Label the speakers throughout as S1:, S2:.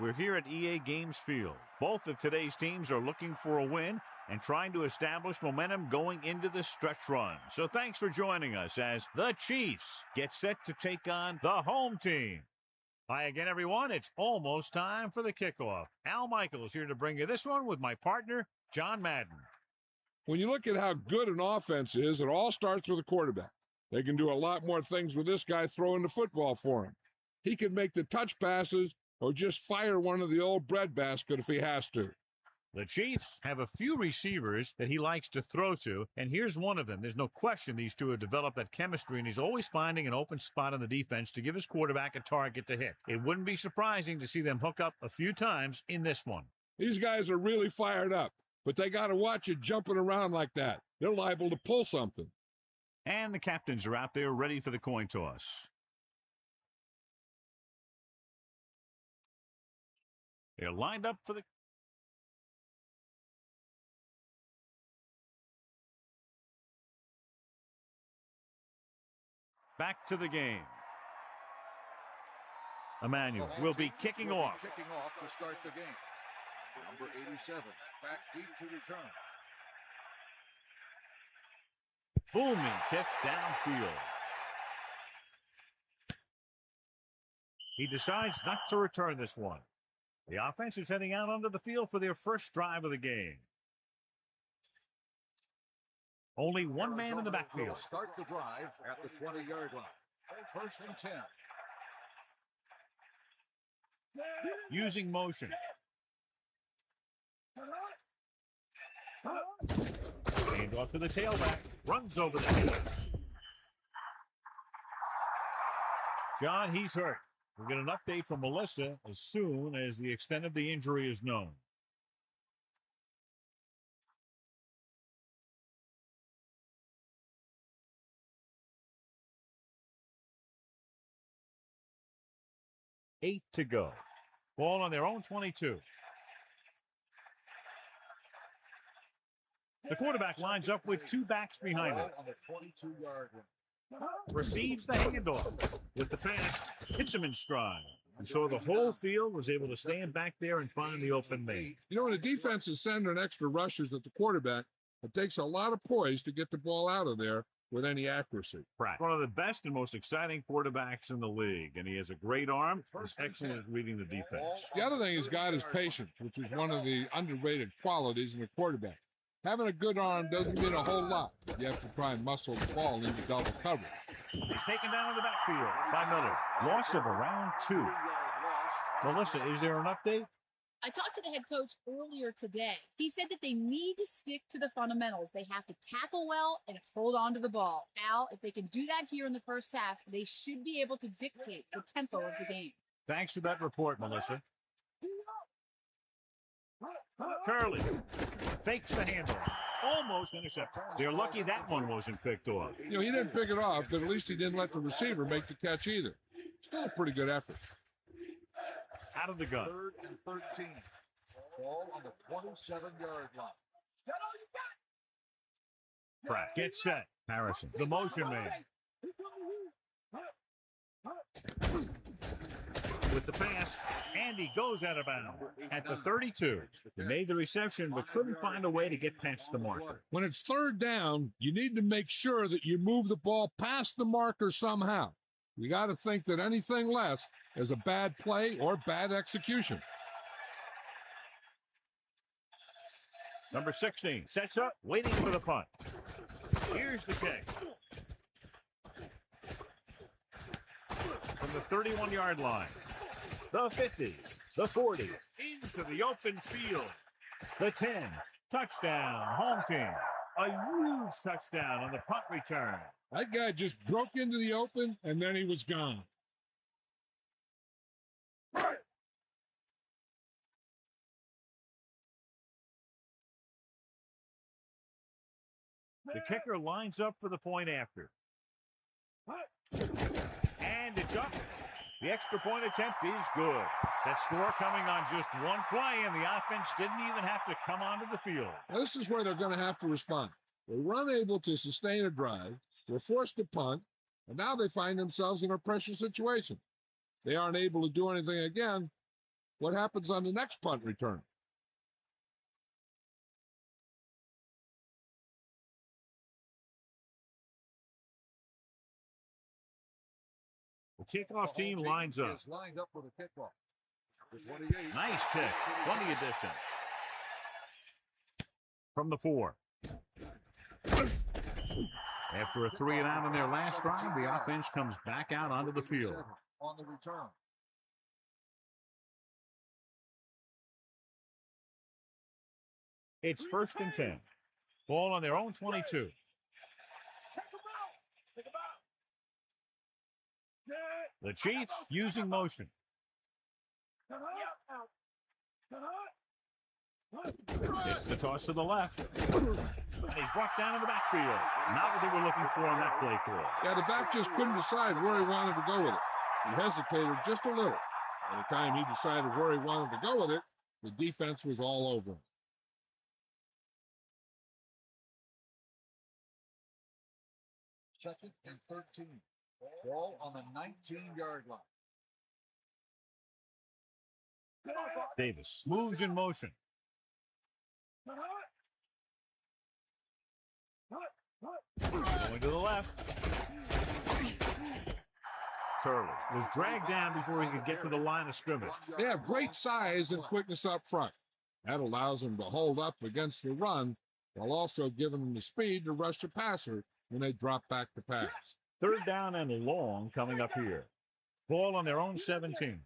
S1: We're here at EA Games Field. Both of today's teams are looking for a win and trying to establish momentum going into the stretch run. So thanks for joining us as the Chiefs get set to take on the home team. Hi again, everyone. It's almost time for the kickoff. Al Michaels here to bring you this one with my partner, John Madden.
S2: When you look at how good an offense is, it all starts with a quarterback. They can do a lot more things with this guy throwing the football for him. He can make the touch passes or just fire one of the old breadbasket if he has to.
S1: The Chiefs have a few receivers that he likes to throw to, and here's one of them. There's no question these two have developed that chemistry, and he's always finding an open spot on the defense to give his quarterback a target to hit. It wouldn't be surprising to see them hook up a few times in this one.
S2: These guys are really fired up, but they got to watch it jumping around like that. They're liable to pull something.
S1: And the captains are out there ready for the coin toss. They're lined up for the... Back to the game. Emmanuel will be kicking off.
S3: Kicking off to start the game. Number 87, back deep to return.
S1: Booming kick downfield. He decides not to return this one. The offense is heading out onto the field for their first drive of the game. Only one man in the backfield.
S3: Start the drive at the 20-yard line. First and 10.
S1: Using motion. Hand off to the tailback. Runs over the head. John, he's hurt. We'll get an update from Melissa as soon as the extent of the injury is known. Eight to go. Ball on their own 22. The quarterback lines up with two backs behind him.
S3: On the 22-yard line.
S1: Receives the handoff. With the pass, hits him in stride. And so the whole field was able to stand back there and find the open man.
S2: You know, when a defense is sending extra rushers at the quarterback, it takes a lot of poise to get the ball out of there with any accuracy.
S1: Right. One of the best and most exciting quarterbacks in the league, and he has a great arm. He's excellent at reading the defense.
S2: The other thing he's got is patience, which is one of the underrated qualities in a quarterback. Having a good arm doesn't mean a whole lot. You have to try and muscle the ball into double coverage.
S1: He's taken down in the backfield by Miller. Loss of around 2. Melissa, is there an update?
S4: I talked to the head coach earlier today. He said that they need to stick to the fundamentals. They have to tackle well and hold on to the ball. Al, if they can do that here in the first half, they should be able to dictate the tempo of the game.
S1: Thanks for that report, Melissa. Turley fakes the handle. Almost intercepted. They're lucky that one wasn't picked off.
S2: You know, he didn't pick it off, but at least he didn't let the receiver make the catch either. Still a pretty good effort.
S1: Out of the gun.
S3: 3rd and 13. Ball on the 27-yard line.
S1: Pratt gets set. Harrison, the motion man. With the pass, Andy goes out of bounds at the 32. He made the reception but couldn't find a way to get past the marker.
S2: When it's 3rd down, you need to make sure that you move the ball past the marker somehow. You got to think that anything less is a bad play or bad execution.
S1: Number 16 sets up, waiting for the punt. Here's the kick. From the 31-yard line. The 50, the 40, into the open field. The 10, touchdown, home team. A huge touchdown on the punt return.
S2: That guy just broke into the open, and then he was gone.
S1: The kicker lines up for the point after. And it's up. The extra point attempt is good. That score coming on just one play, and the offense didn't even have to come onto the field.
S2: Now, this is where they're going to have to respond. They were unable to sustain a drive. They're forced to punt, and now they find themselves in a pressure situation. They aren't able to do anything again. What happens on the next punt return?
S1: The kickoff team lines up.
S3: Is lined up for the kickoff. The 28.
S1: Nice kick. Plenty of distance. From the 4. After a 3 and out on their last drive, the offense comes back out onto the field.
S3: On the return.
S1: It's 1st and 10. Ball on their own 22. The Chiefs using motion. It's the toss to the left. And he's brought down in the backfield. Not what they were looking for on that play call.
S2: Yeah, the back just couldn't decide where he wanted to go with it. He hesitated just a little. By the time he decided where he wanted to go with it, the defense was all over him.
S3: Second and 13. Ball on the 19-yard line.
S1: Davis moves in motion. Going to the left. Turley was dragged down before he could get to the line of scrimmage.
S2: They have great size and quickness up front. That allows them to hold up against the run while also giving them the speed to rush the passer when they drop back to pass.
S1: 3rd down and long coming up here. Ball on their own 17.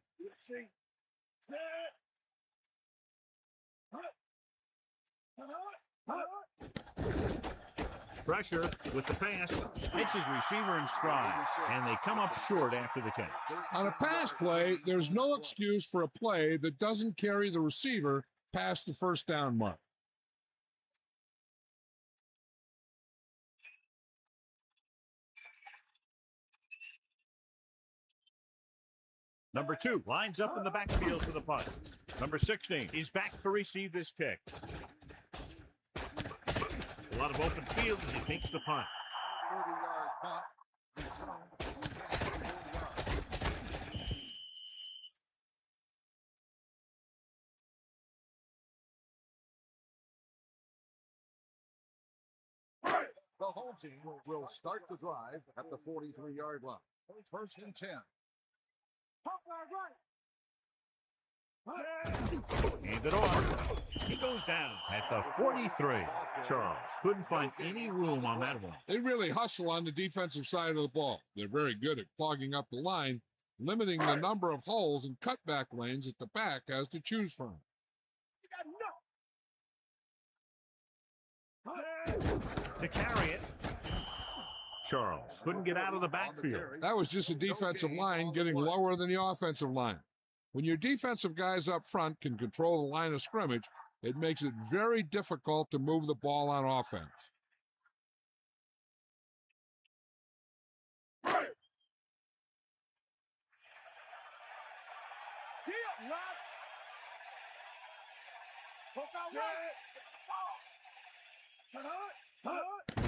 S1: Pressure with the pass. Hits his receiver in stride, and they come up short after the catch.
S2: On a pass play, there's no excuse for a play that doesn't carry the receiver past the 1st down mark.
S1: Number 2 lines up in the backfield for the punt. Number 16 is back to receive this kick. A lot of open field as he takes the punt.
S3: 30-yard punt. The home team will start the drive at the 43-yard line. 1st and 10.
S1: Hand it off. He goes down at the 43. Charles couldn't find any room on that one.
S2: They really hustle on the defensive side of the ball. They're very good at clogging up the line, limiting the number of holes and cutback lanes that the back has to choose from.
S1: To carry it, Charles couldn't get out of the backfield.
S2: That was just a defensive line getting lower than the offensive line. When your defensive guys up front can control the line of scrimmage, it makes it very difficult to move the ball on offense.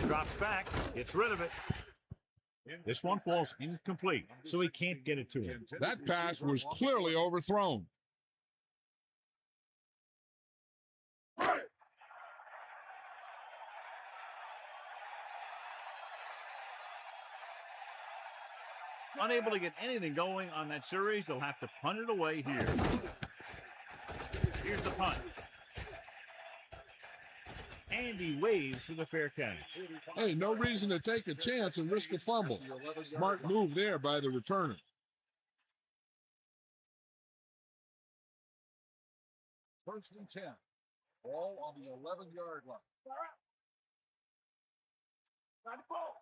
S1: Drops back, gets rid of it. This one falls incomplete, so he can't get it to him.
S2: That pass was clearly overthrown.
S1: Unable to get anything going on that series, they'll have to punt it away here. Here's the punt. And he waves for the fair catch.
S2: Hey, no reason to take a chance and risk a fumble. Smart move there by the returner.
S3: First and 10. Ball on the 11-yard line.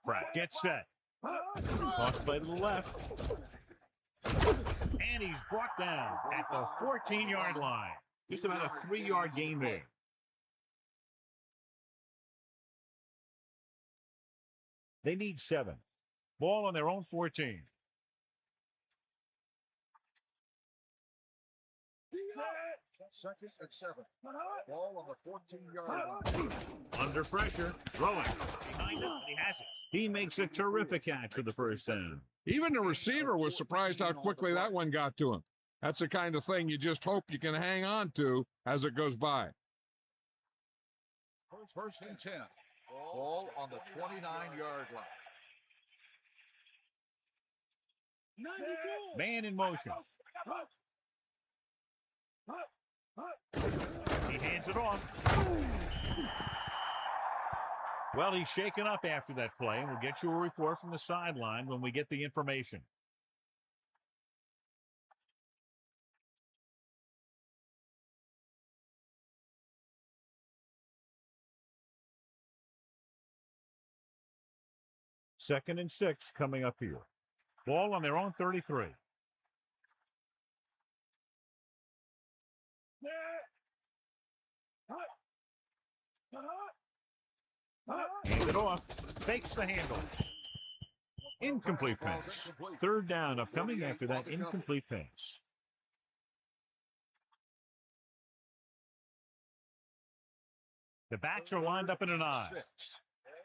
S1: Pratt gets set. Toss play to the left. And he's brought down at the 14-yard line. Just about a 3-yard gain there. They need 7. Ball on their own 14.
S3: Second and 7. Ball on the 14-yard line.
S1: Under pressure, throwing. Behind it, and he has it. He makes a terrific catch for the first down.
S2: Even the receiver was surprised how quickly that one got to him. That's the kind of thing you just hope you can hang on to as it goes by.
S3: First and 10. Ball on the 29-yard line.
S1: Man in motion. He hands it off. Well, he's shaken up after that play, and we'll get you a report from the sideline when we get the information. Second and 6 coming up here. Ball on their own 33. Hands it off. Fakes the handle. Incomplete pass. Third down upcoming after that incomplete pass. The backs are lined up in an I.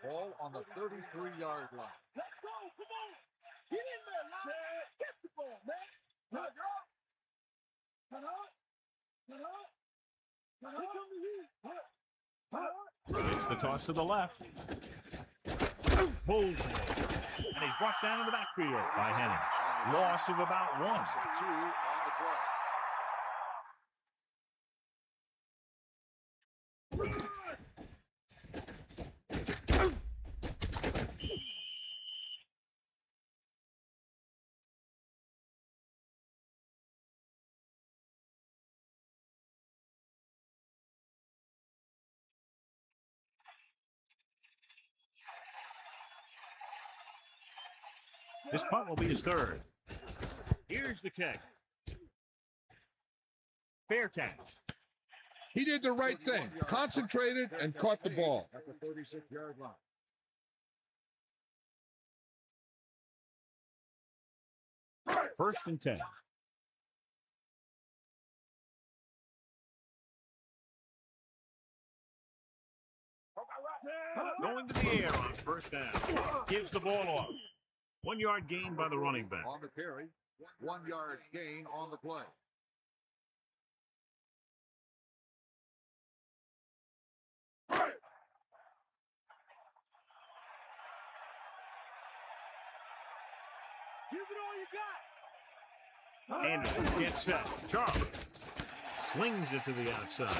S3: Ball on the 33-yard line. Let's go, come on. Get in there, line. Catch the ball, man.
S1: It's the toss to the left. Pulls him. And he's brought down in the backfield by Hennings. Loss of about 1. 2 on the play. This punt will be his third. Here's the kick. Fair catch.
S2: He did the right thing, concentrated and caught the ball.
S3: At the 36-yard line.
S1: First and 10. Going to the air on first down. Gives the ball off. 1 yard gain by the running back.
S3: On the carry, 1 yard gain on the play. Give it all you got.
S1: Anderson gets set. Charles slings it to the outside.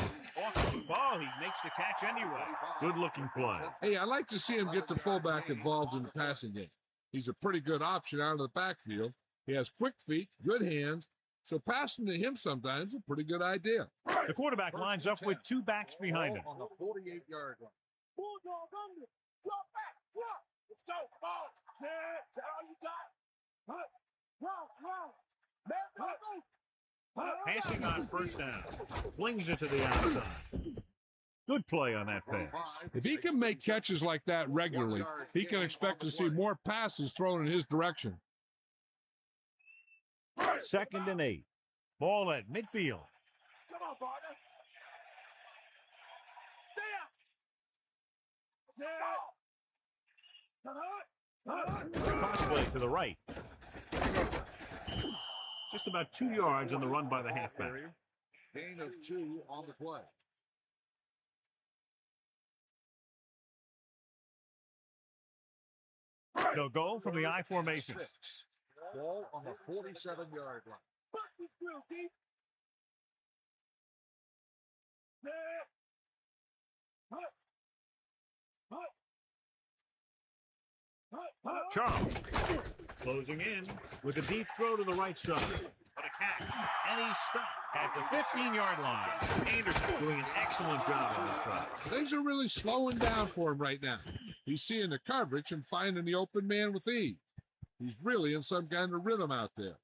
S1: Off the ball, he makes the catch anyway. Good-looking play.
S2: Hey, I like to see him get the fullback involved in the passing game. He's a pretty good option out of the backfield. He has quick feet, good hands, so passing to him sometimes is a pretty good idea.
S1: The quarterback lines up with 2 backs behind him.
S3: On the 48-yard line. Bulldog under. Drop back. Drop. Let's go. Ball. Set. That's all you got.
S1: Passing on first down. Flings it to the outside. Good play on that pass.
S2: If he can make catches like that regularly, he can expect to see more passes thrown in his direction.
S1: Second and 8. Ball at midfield.
S3: Come on, partner. Stay up.
S1: Cross play to the right. Just about 2 yards on the run by the halfback.
S3: Gain of 2 on the play.
S1: They'll go from the I formation.
S3: 6. Ball on the 47-yard line. Bust this drill, deep.
S1: Charles closing in with a deep throw to the right side. But a catch, and he stopped at the 15-yard line. Anderson doing an excellent job on this drive.
S2: Things are really slowing down for him right now. He's seeing the coverage and finding the open man with ease. He's really in some kind of rhythm out there.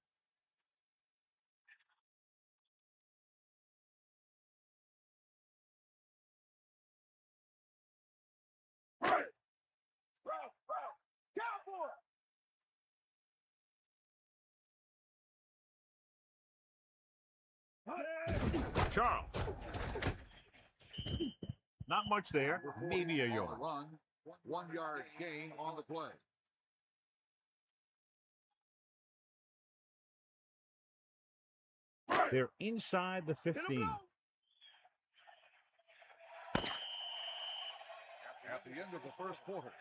S1: Charles. Not much there. Maybe a yard.
S3: Run. 1 yard gain on the play.
S1: They're inside the 15.
S3: At the end of the first quarter,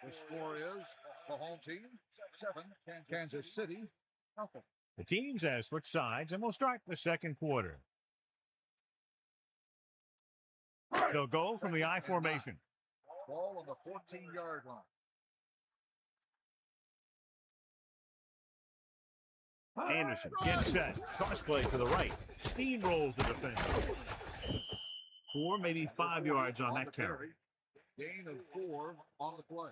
S3: the score is the home team 7, Kansas City nothing.
S1: The teams have switched sides, and we'll start the second quarter. They'll go from the I formation.
S3: Ball on the 14-yard line.
S1: Anderson gets set. Cross play to the right. Steamrolls the defender. 4, maybe 5 yards on that carry.
S3: Gain of 4 on the play.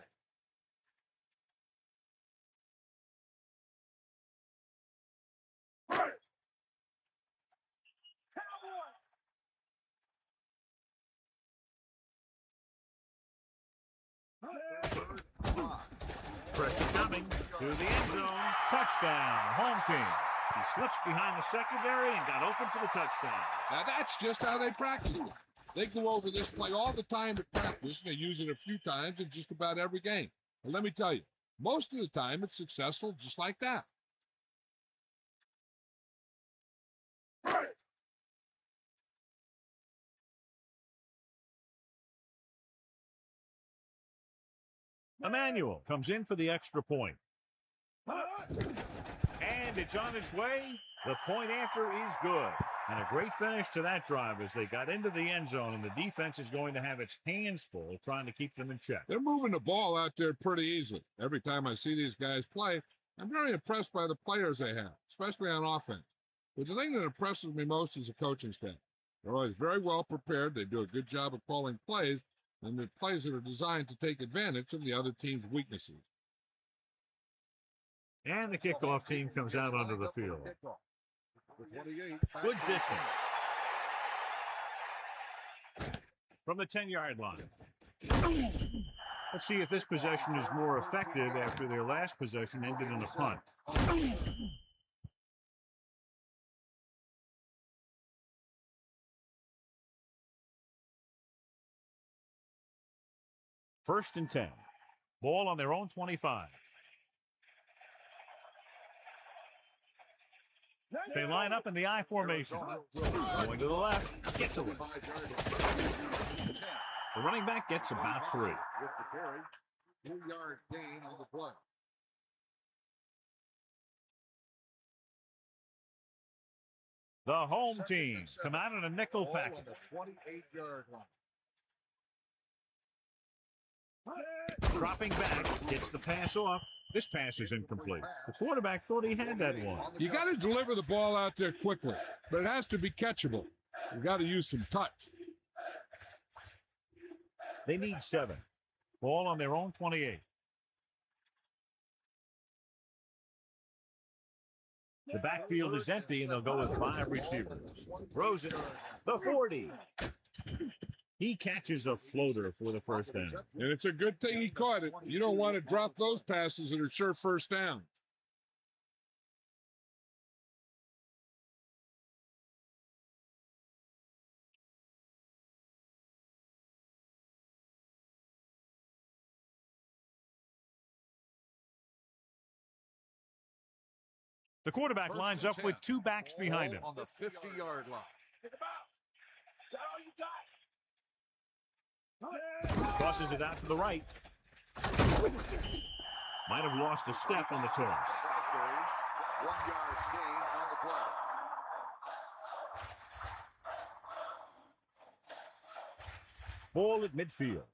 S1: Pressure coming to the end zone. Touchdown, home team. He slips behind the secondary and got open for the touchdown.
S2: Now that's just how they practice it. They go over this play all the time at practice, and they use it a few times in just about every game. And let me tell you, most of the time it's successful just like that.
S1: Emmanuel comes in for the extra point. And it's on its way. The point after is good. And a great finish to that drive as they got into the end zone, and the defense is going to have its hands full trying to keep them in check.
S2: They're moving the ball out there pretty easily. Every time I see these guys play, I'm very impressed by the players they have, especially on offense. But the thing that impresses me most is the coaching staff. They're always very well prepared. They do a good job of calling plays, and the plays that are designed to take advantage of the other team's weaknesses.
S1: And the kickoff team comes out onto the field. Good distance. From the 10-yard line. Let's see if this possession is more effective after their last possession ended in a punt. First and 10. Ball on their own 25. They line up in the I formation. Going to the left, gets away. The running back gets about 3.
S3: With the carry, 2-yard gain on the play.
S1: The home team come out in a nickel package.
S3: On the 28-yard line.
S1: Dropping back, gets the pass off. This pass is incomplete. The quarterback thought he had that one.
S2: You got to deliver the ball out there quickly, but it has to be catchable. You got to use some touch.
S1: They need 7. Ball on their own 28. The backfield is empty, and they'll go with 5 receivers. Throws it. The 40. He catches a floater for the first down.
S2: And it's a good thing he caught it. You don't want to drop those passes that are sure first down.
S1: The quarterback lines up with 2 backs behind him.
S3: On the 50-yard line.
S1: Crosses it out to the right. Might have lost a step on the toss.
S3: 1-yard gain on the play.
S1: Ball at midfield.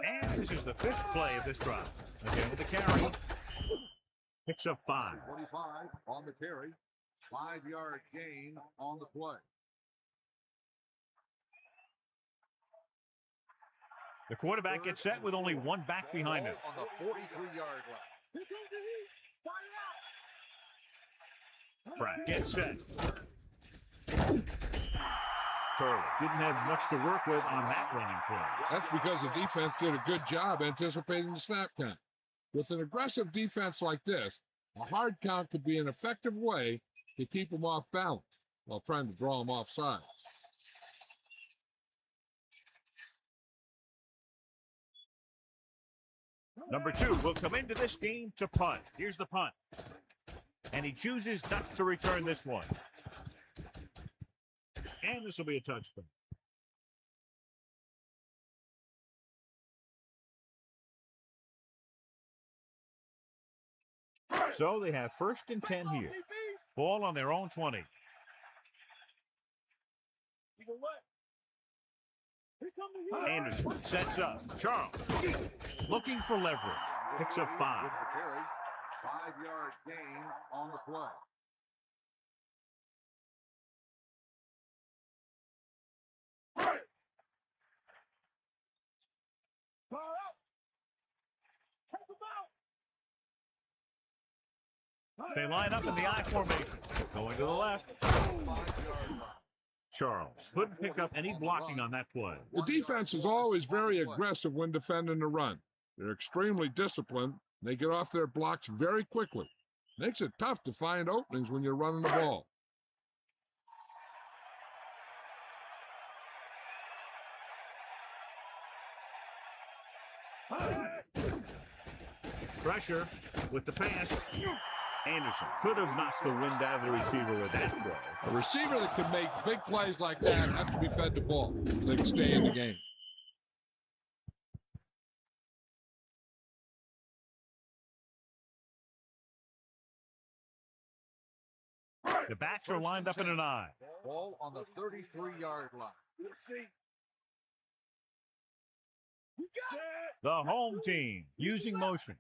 S1: And this is the 5th play of this drive. Again with the carry. Picks up 5.
S3: 25 on the carry. 5-yard gain on the play.
S1: The quarterback gets set with only 1 back behind him.
S3: On the 43-yard line.
S1: Pratt gets set. Turley didn't have much to work with on that running play.
S2: That's because the defense did a good job anticipating the snap count. With an aggressive defense like this, a hard count could be an effective way to keep them off balance while trying to draw them off sides.
S1: Number 2 will come into this game to punt. Here's the punt. And he chooses not to return this one. And this will be a touchdown. So they have 1st and 10 here. Ball on their own 20. Anderson sets up. Charles looking for leverage. Picks up 5.
S3: 5-yard gain on the play.
S1: They line up in the I formation. Going to the left. Charles couldn't pick up any blocking on that play.
S2: The defense is always very aggressive when defending the run. They're extremely disciplined. They get off their blocks very quickly. Makes it tough to find openings when you're running the ball.
S1: Pressure with the pass. Anderson could have knocked the wind out of the receiver with that throw.
S2: A receiver that can make big plays like that has to be fed the ball so they can stay in the game.
S1: The backs are lined up in an I.
S3: Ball on the 33-yard line.
S1: The home team using motion.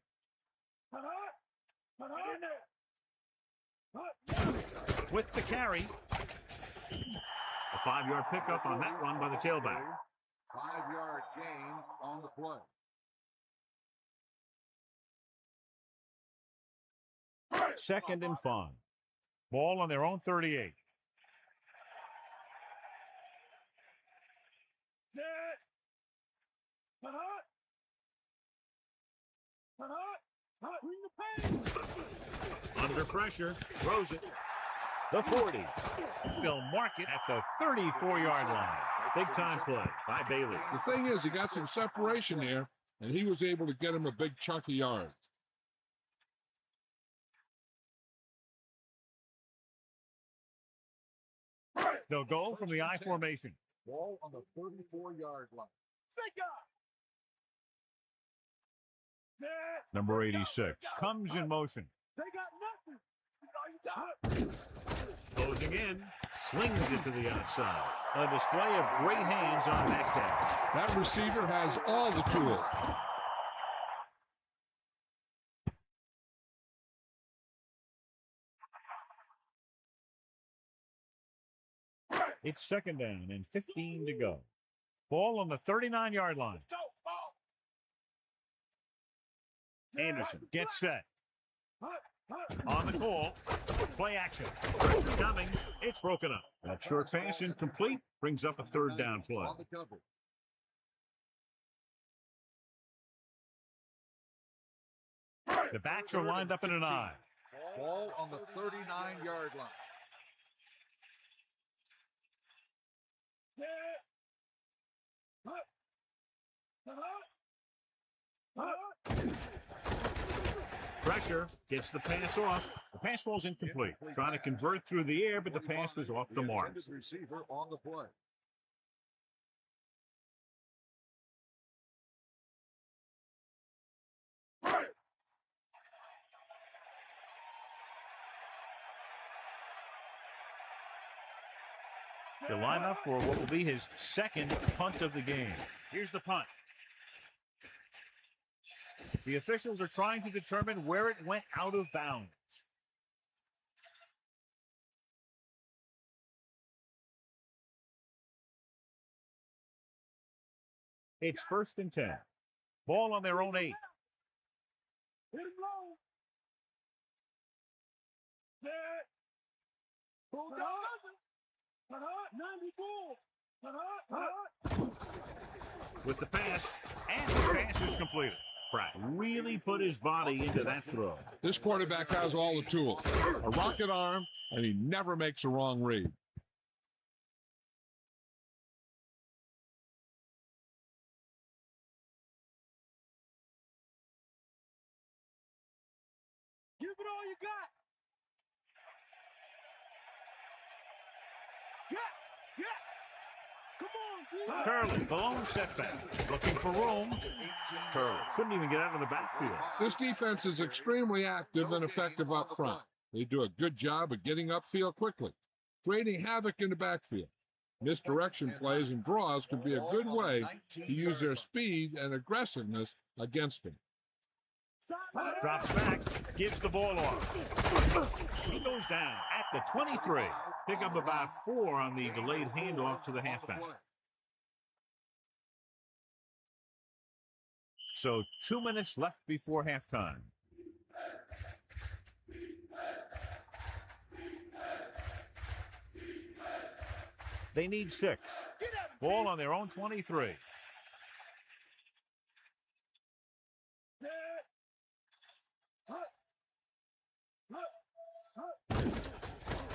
S1: With the carry. A 5-yard pickup on that run by the tailback.
S3: 5-yard gain on the play.
S1: Second and 5. Ball on their own 38. Under pressure, throws it. The 40. They'll mark it at the 34-yard line. Big time play by Bailey.
S2: The thing is, he got some separation there, and he was able to get him a big chunk of yards.
S1: They'll go from the I formation.
S3: Ball on the 34-yard line.
S1: Number 86 comes in motion. Closing in, slings it to the outside. A display of great hands on that catch.
S2: That receiver has all the tools.
S1: It's 2nd down and 15 to go. Ball on the 39-yard line. Anderson gets set. On the call. Play action. Pressure coming. It's broken up. That short pass incomplete brings up a 3rd down play. The backs are lined up in an I.
S3: Ball on the 39-yard line.
S1: Pressure gets the pass off. The pass falls incomplete. Trying to convert through the air, but the pass was off the mark.
S3: Receiver on the play.
S1: To line up for what will be his 2nd punt of the game. Here's the punt. The officials are trying to determine where it went out of bounds. It's 1st and 10. Ball on their own 8.
S3: Hit him low. Pull down.
S1: With the pass, and the pass is completed. Pratt really put his body into that throw.
S2: This quarterback has all the tools. A rocket arm, and he never makes a wrong read.
S3: all you got. Come on,
S1: Turley, the lone setback. Looking for room. Turley couldn't even get out of the backfield.
S2: This defense is extremely active and effective up front. They do a good job of getting upfield quickly, creating havoc in the backfield. Misdirection plays and draws could be a good way to use their speed and aggressiveness against them.
S1: Drops back, gives the ball off. He goes down at the 23. Pick up about 4 on the delayed handoff to the halfback. So 2 minutes left before halftime. They need 6. Ball on their own 23.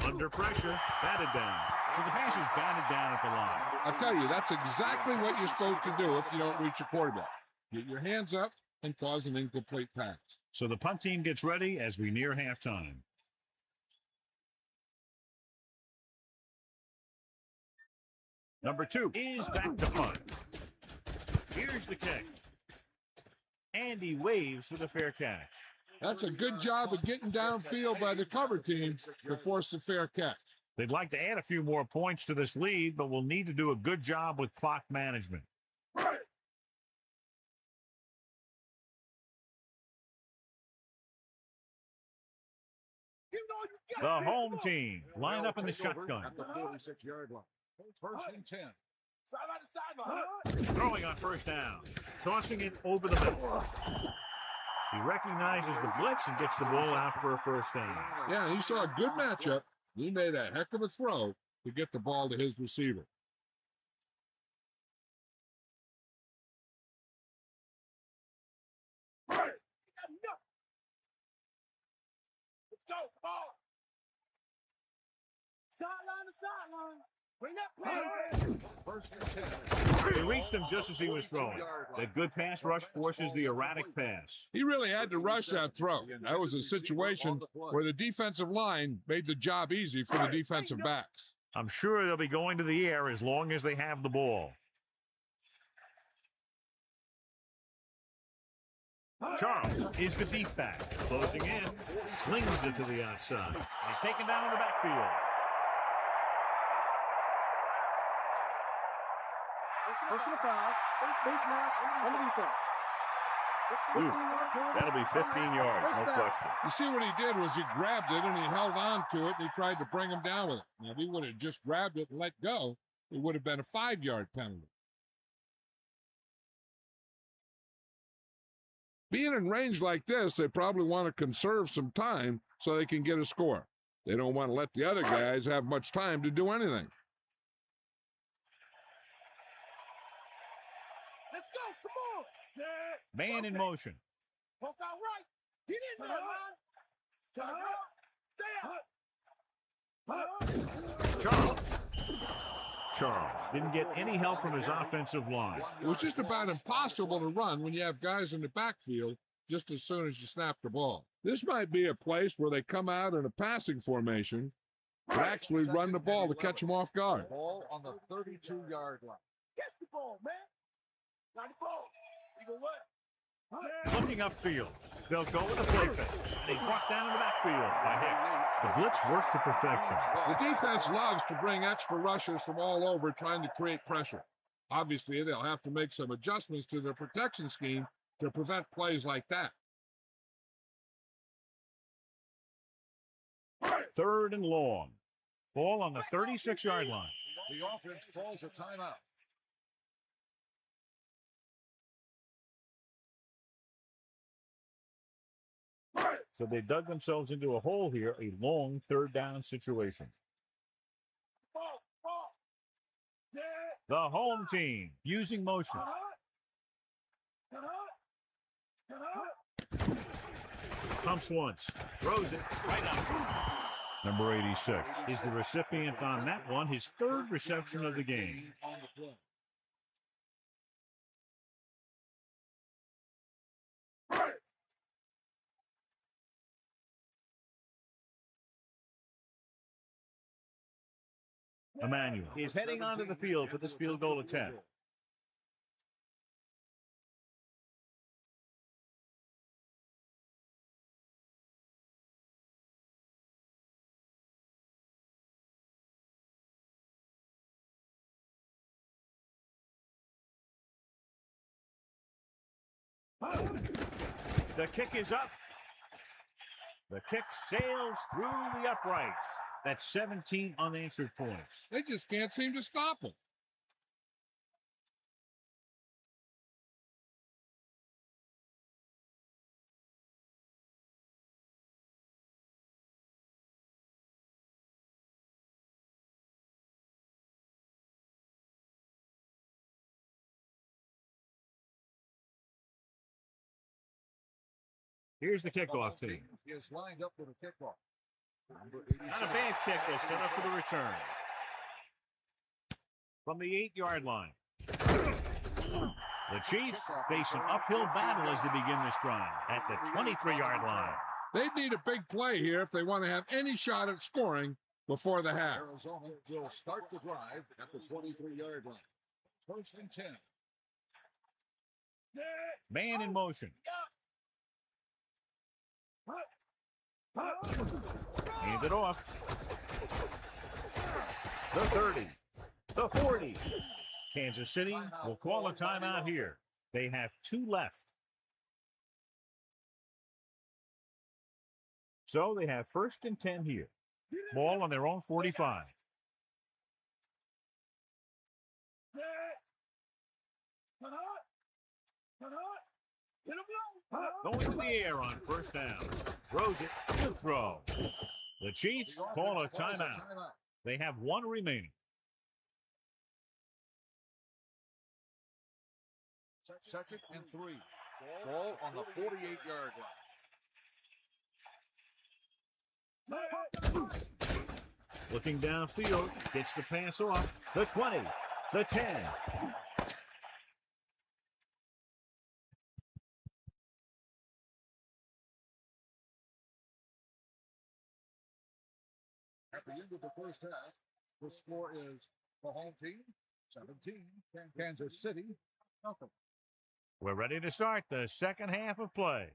S1: Under pressure, batted down. So the pass is batted down at the line.
S2: I'll tell you, that's exactly what you're supposed to do if you don't reach a quarterback. Get your hands up and cause an incomplete pass.
S1: So the punt team gets ready as we near halftime. Number 2 is back to punt. Here's the kick. And he waves for the fair catch.
S2: That's a good job of getting downfield by the cover team to force the fair catch.
S1: They'd like to add a few more points to this lead, but will need to do a good job with clock management. The home team line up in the shotgun.
S3: At the 46-yard line. First and 10. Sideline.
S1: Throwing on first down. Tossing it over the middle. He recognizes the blitz and gets the ball out for a first down.
S2: Yeah, he saw a good matchup. He made a heck of a throw to get the ball to his receiver.
S3: Let's go. Ball. Sideline to sideline. Bring that play. First and 10.
S1: He reached him just as he was throwing. That good pass rush forces the erratic pass.
S2: He really had to rush that throw. That was a situation where the defensive line made the job easy for the defensive backs.
S1: I'm sure they'll be going to the air as long as they have the ball. Charles is the deep back. Closing in. Slings it to the outside. He's taken down in the backfield.
S5: Personal foul, face mask on the defense.
S1: Ooh, that'll be 15 yards, no question.
S2: You see what he did was he grabbed it and he held on to it and he tried to bring him down with it. Now, if he would have just grabbed it and let go, it would have been a 5-yard penalty. Being in range like this, they probably want to conserve some time so they can get a score. They don't want to let the other guys have much time to do anything.
S3: Let's go. Come on.
S1: Man in motion.
S3: Poke out right. Get in there, man. Stay out.
S1: Charles didn't get any help from his offensive line.
S2: It was just about impossible to run when you have guys in the backfield just as soon as you snap the ball. This might be a place where they come out in a passing formation and actually run the ball to catch them off guard.
S3: Ball on the 32-yard line. Catch the ball, man. Got the ball. You go what?
S1: Looking upfield. They'll go with a play fake. And he's brought down in the backfield by Hicks. The blitz worked to perfection.
S2: The defense loves to bring extra rushers from all over trying to create pressure. Obviously, they'll have to make some adjustments to their protection scheme to prevent plays like that.
S1: 3rd and long. Ball on the 36-yard line.
S3: The offense calls a timeout.
S1: So they dug themselves into a hole here, a long 3rd down situation. The home team using motion. Pumps once, throws it right out. Number 86 is the recipient on that one, his 3rd reception of the game. Emmanuel is heading onto the field for this field goal attempt. The kick is up. The kick sails through the uprights. That's 17 unanswered points.
S2: They just can't seem to stop him.
S1: Here's the kickoff team.
S3: Is lined up for the kickoff.
S1: Not a bad kick. They set up for the return. From the 8-yard line. The Chiefs face an uphill battle as they begin this drive at the 23-yard line.
S2: They need a big play here if they want to have any shot at scoring before the half.
S3: Arizona will start the drive at the 23-yard line. First and 10.
S1: Man in motion. Hand it off. The 30. The 40. Kansas City will call a timeout here. They have 2 left. So they have first and 10 here. Ball on their own 45. Going to the air on first down. Throws it. Good throw. The Chiefs call a timeout. They have 1 remaining.
S3: Second and 3. Ball on the 48-yard line.
S1: Looking downfield. Gets the pass off. The 20. The 10.
S3: At the end of the first half, the score is the home team 17, Kansas City nothing.
S1: We're ready to start the second half of play.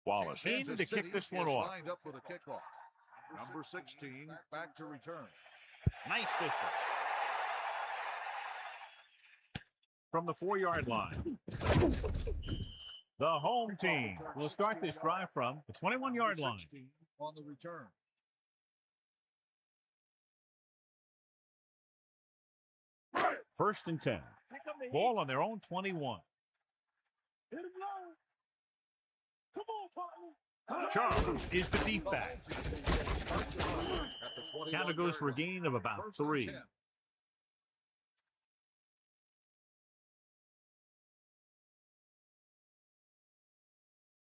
S1: Wallace aiming to kick this one off.
S3: Lined up for the kickoff. Number 16 back to return.
S1: Nice distance. From the 4-yard line. The home team will start this drive from the 21-yard line.
S3: On the return.
S1: First and 10. Ball on their own 21. Charles is the deep back. Counter goes for a gain of about 3.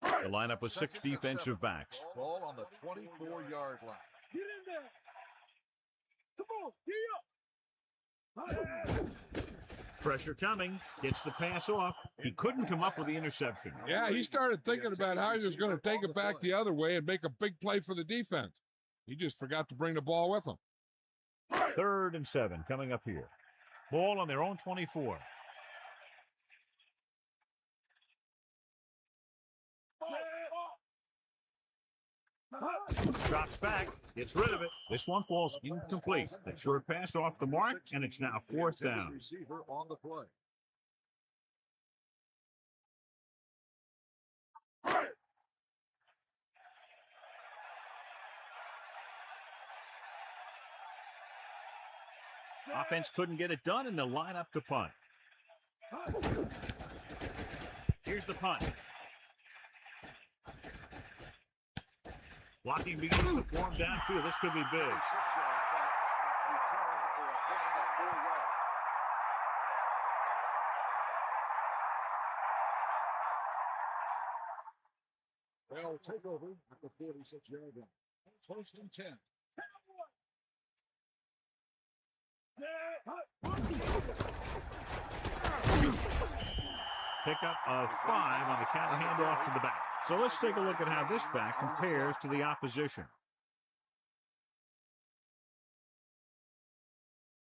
S1: The lineup with 6 defensive backs.
S3: Ball on the 24-yard line. Get in there. Come on, get up.
S1: Pressure coming. Gets the pass off. He couldn't come up with the interception.
S2: Yeah, he started thinking about how he was going to take it back the other way and make a big play for the defense. He just forgot to bring the ball with him.
S1: 3rd and 7 coming up here. Ball on their own 24. Drops back, gets rid of it. This one falls incomplete. That short pass off the mark, and it's now 4th down.
S3: Receiver on the play.
S1: Offense couldn't get it done, and they'll line up to punt. Here's the punt. Blocking begins to form downfield. This could be big.
S3: They'll take over at the 46-yard line. First and 10.
S1: Pickup of 5 on the counter handoff to the back. So let's take a look at how this back compares to the opposition.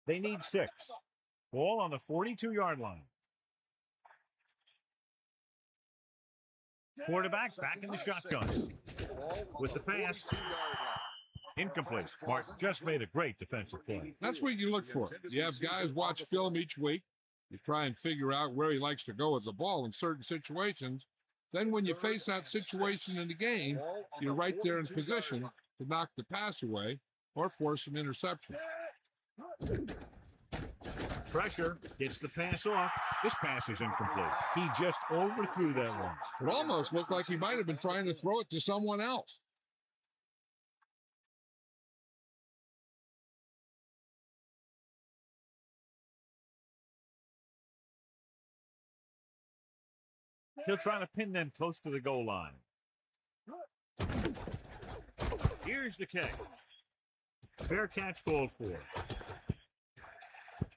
S1: They need 6. Ball on the 42-yard line. Quarterback back in the shotgun. With the pass. Incomplete. Martin just made a great defensive play.
S2: That's what you look for. You have guys watch film each week. You try and figure out where he likes to go with the ball in certain situations. Then when you face that situation in the game, you're right there in position to knock the pass away or force an interception.
S1: Pressure gets the pass off. This pass is incomplete. He just overthrew that one.
S2: It almost looked like he might have been trying to throw it to someone else.
S1: He'll try to pin them close to the goal line. Here's the kick. Fair catch called for.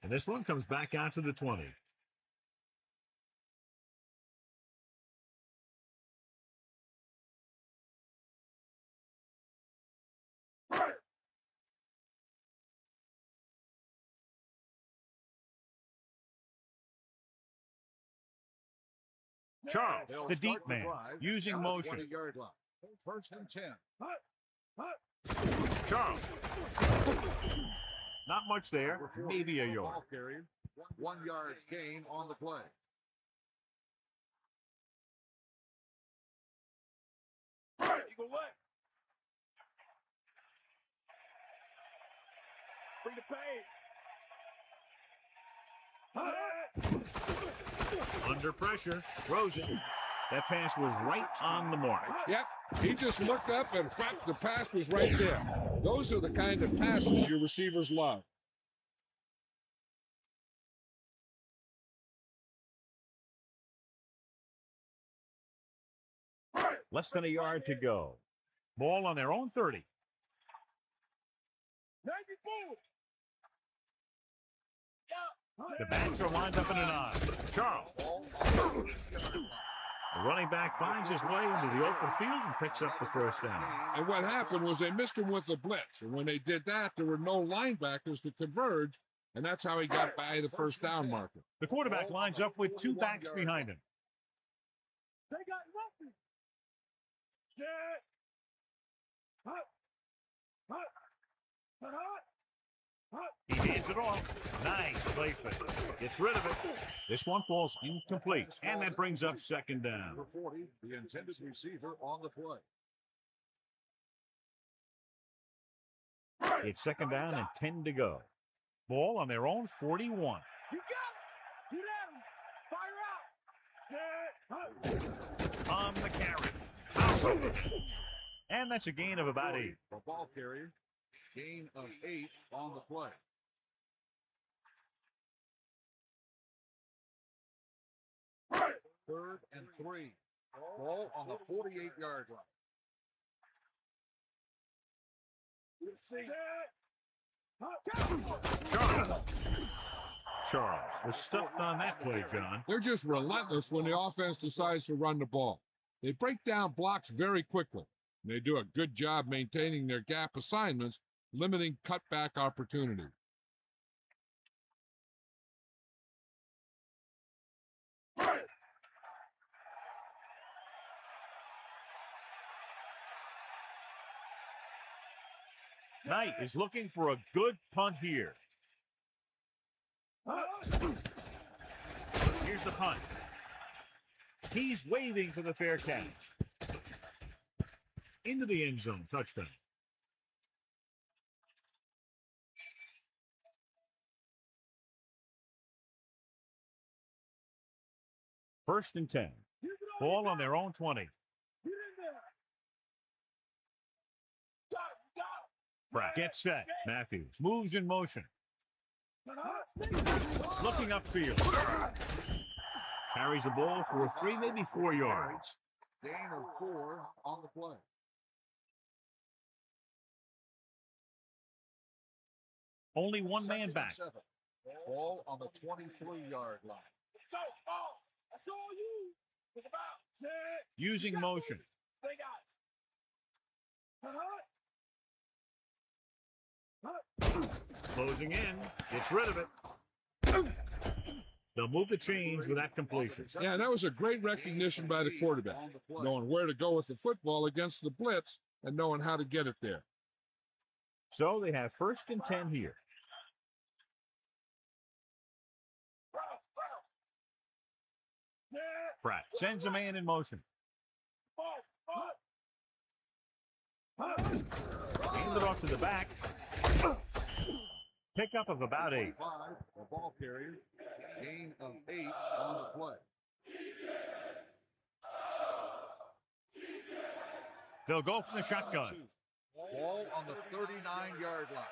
S1: And this one comes back out to the 20. Charles, the deep man, using motion.
S3: First and 10.
S1: Charles. Not much there. Maybe a yard.
S3: 1 yard gain on the play. Eagle left. Bring the pace.
S1: Under pressure. Rosen. That pass was right on the mark.
S2: Yep. He just looked up and whack, the pass was right there. Those are the kind of passes your receivers love.
S1: Less than a yard to go. Ball on their own 30.
S3: 94.
S1: The backs are lined up in an eye. Charles. The running back finds his way into the open field and picks up the first down.
S2: And what happened was they missed him with a blitz. And when they did that, there were no linebackers to converge, and that's how he got by the first down marker.
S1: The quarterback lines up with 2 backs behind him.
S3: They got nothing. Set. Hut. Hut. Hut. Hut.
S1: He hands it off. Nice play fake. Gets rid of it. This one falls incomplete. And that brings up second down.
S3: Number 40, the intended receiver on the play.
S1: It's second down and 10 to go. Ball on their own 41.
S3: You got it. Get at him. Fire out. Set.
S1: On the carry. Power. And that's a gain of about 8.
S3: For ball carrier. Gain of 8 on the play. Third and 3. Ball on the 48-yard line.
S1: Charles was stuffed on that play, John.
S2: They're just relentless when the offense decides to run the ball. They break down blocks very quickly. And they do a good job maintaining their gap assignments, limiting cutback opportunities.
S1: Knight is looking for a good punt here. Here's the punt. He's waving for the fair catch. Into the end zone, touchdown. First and 10. Ball on their own 20. Get set. Matthews moves in motion. Looking upfield. Carries the ball for 3, maybe 4 yards.
S3: Gain of 4 on the play.
S1: Only one man back.
S3: Ball on the 23-yard line. Let's go. Ball. That's all you.
S1: Using motion. Closing in. Gets rid of it. They'll move the chains with that completion.
S2: Yeah, that was a great recognition by the quarterback, knowing where to go with the football against the blitz and knowing how to get it there.
S1: So they have 1st and 10 here. Pratt sends a man in motion. Hand it off to the back. Pickup of about 8.
S3: The ball carrier. Gain of 8 on the play.
S1: They'll go from the shotgun.
S3: Ball on the 39-yard line.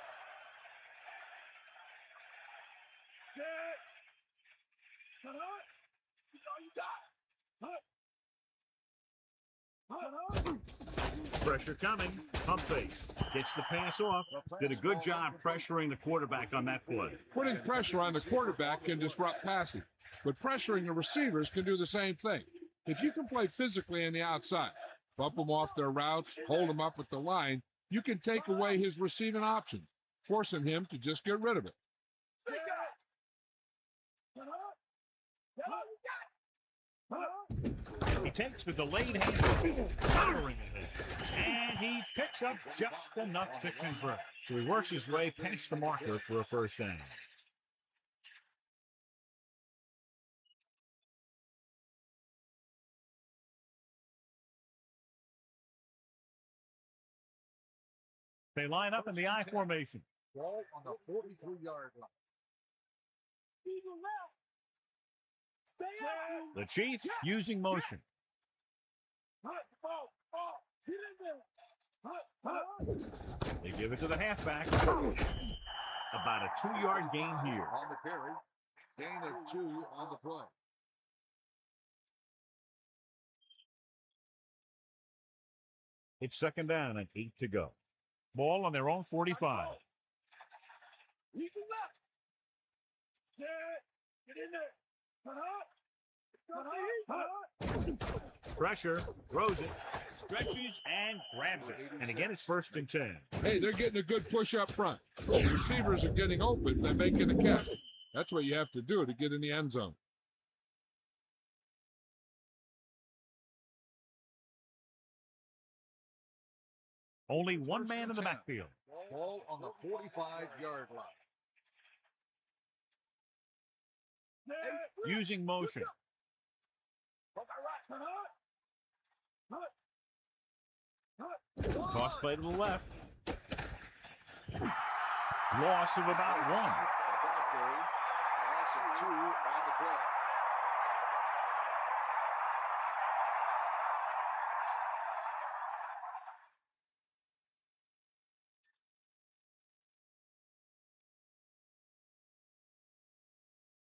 S1: Pressure coming. Pump fakes. Gets the pass off. Did a good job pressuring the quarterback on that play.
S2: Putting pressure on the quarterback can disrupt passing, but pressuring the receivers can do the same thing. If you can play physically on the outside, bump them off their routes, hold them up at the line, you can take away his receiving options, forcing him to just get rid of it.
S1: He takes the delayed hand, firing it, and he picks up just enough to convert. So he works his way past the marker for a 1st down. They line up in the I formation.
S3: Ball on the 43-yard line.
S1: The Chiefs using motion. They give it to the halfback. About a 2-yard gain here.
S3: On the carry. Gain of 2 on the play.
S1: It's 2nd down and 8 to go. Ball on their own 45. Pressure, throws it, stretches, and grabs it. And again, it's 1st and 10.
S2: Hey, they're getting a good push up front. The receivers are getting open. They're making a catch. That's what you have to do to get in the end zone.
S1: Only one man in the backfield.
S3: Ball on the 45-yard line.
S1: Using motion. Toss play to the left. Loss of about 1.
S3: Loss of 2 on the play.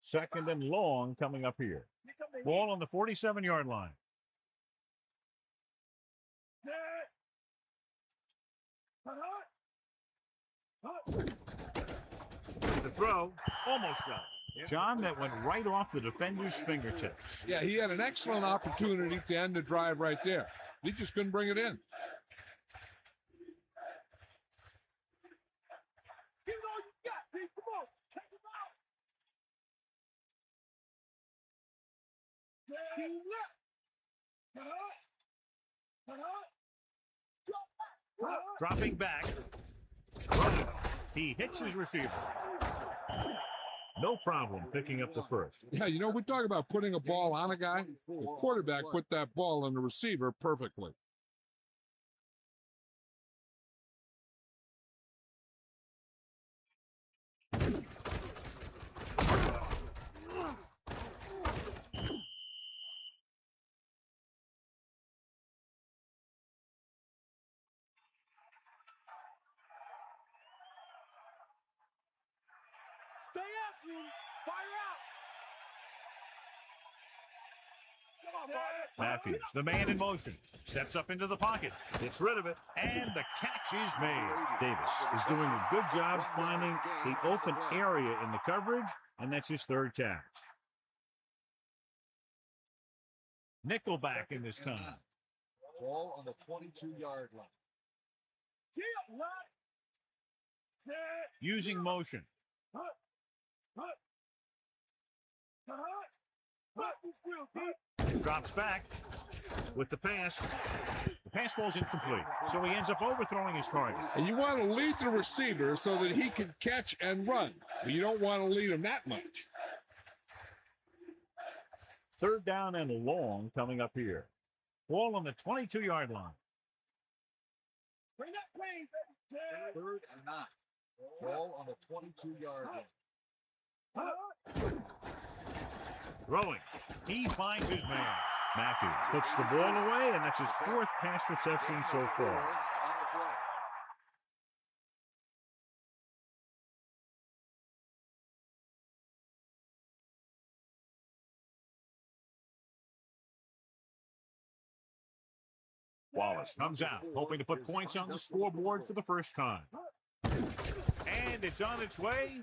S1: Second and long coming up here. Ball on the 47-yard line. The throw almost got it. John, that went right off the defender's fingertips.
S2: Yeah, he had an excellent opportunity to end the drive right there. He just couldn't bring it in.
S5: Give it all you got, Pete. Come on. Take him out. Team left.
S1: Dropping back. He hits his receiver. No problem picking up the first.
S2: Yeah, you know, we talk about putting a ball on a guy. The quarterback put that ball on the receiver perfectly.
S5: Stay up, you. Fire out. Come on, buddy.
S1: Matthews, the man in motion, steps up into the pocket, gets rid of it, and the catch is made. Davis is doing a good job finding the open area in the coverage, and that's his third catch. Nickelback in this time.
S3: Ball on the 22-yard line.
S1: Using motion. Drops back with the pass. The pass falls incomplete, so he ends up overthrowing his target.
S2: And you want to lead the receiver so that he can catch and run, but you don't want to lead him that much.
S1: Third down and long coming up here. Ball on the 22-yard line.
S3: Third and 9. Ball on the 22-yard line.
S1: Throwing. He finds his man. Matthews puts the ball away, and that's his fourth pass reception so far. Wallace comes out, hoping to put points on the scoreboard for the first time. And it's on its way.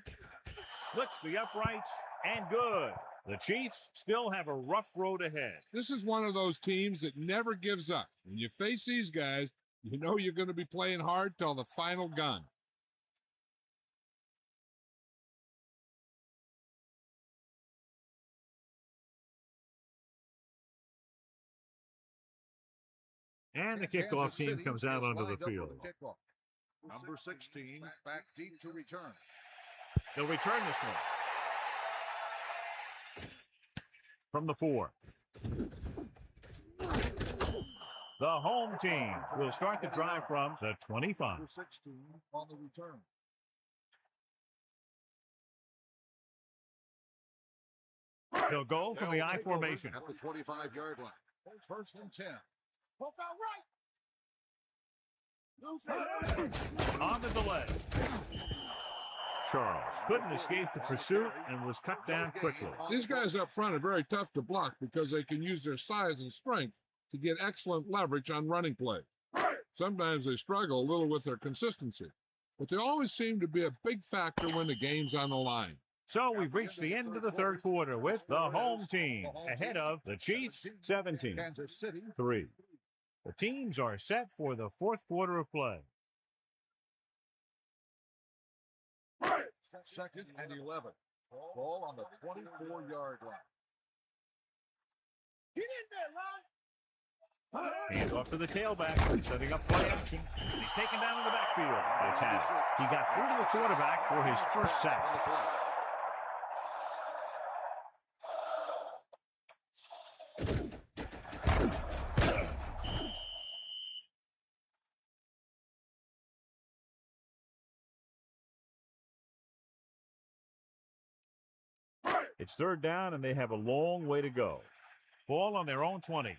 S1: Splits the uprights, and good. The Chiefs still have a rough road ahead.
S2: This is one of those teams that never gives up. When you face these guys, you know you're going to be playing hard till the final gun.
S1: And the kickoff team comes out onto the field.
S3: Number 16, back deep to return.
S1: They'll return this one. From the 4. The home team will start the drive from the 25.
S3: Number 16 on the return.
S1: They'll go from the I formation.
S3: At the 25-yard line. First and 10.
S1: On the delay. Charles couldn't escape the pursuit and was cut down quickly.
S2: These guys up front are very tough to block because they can use their size and strength to get excellent leverage on running plays. Sometimes they struggle a little with their consistency, but they always seem to be a big factor when the game's on the line.
S1: So we've reached the end of the third quarter with the home team ahead of the Chiefs 17-3. The teams are set for the fourth quarter of play.
S3: Second and 11. Ball on the 24-yard line.
S5: Get in there, Ron.
S1: Hand off to the tailback, setting up play action. He's taken down in the backfield by Tanner. He got through to the quarterback for his first sack. It's third down, and they have a long way to go. Ball on their own 20.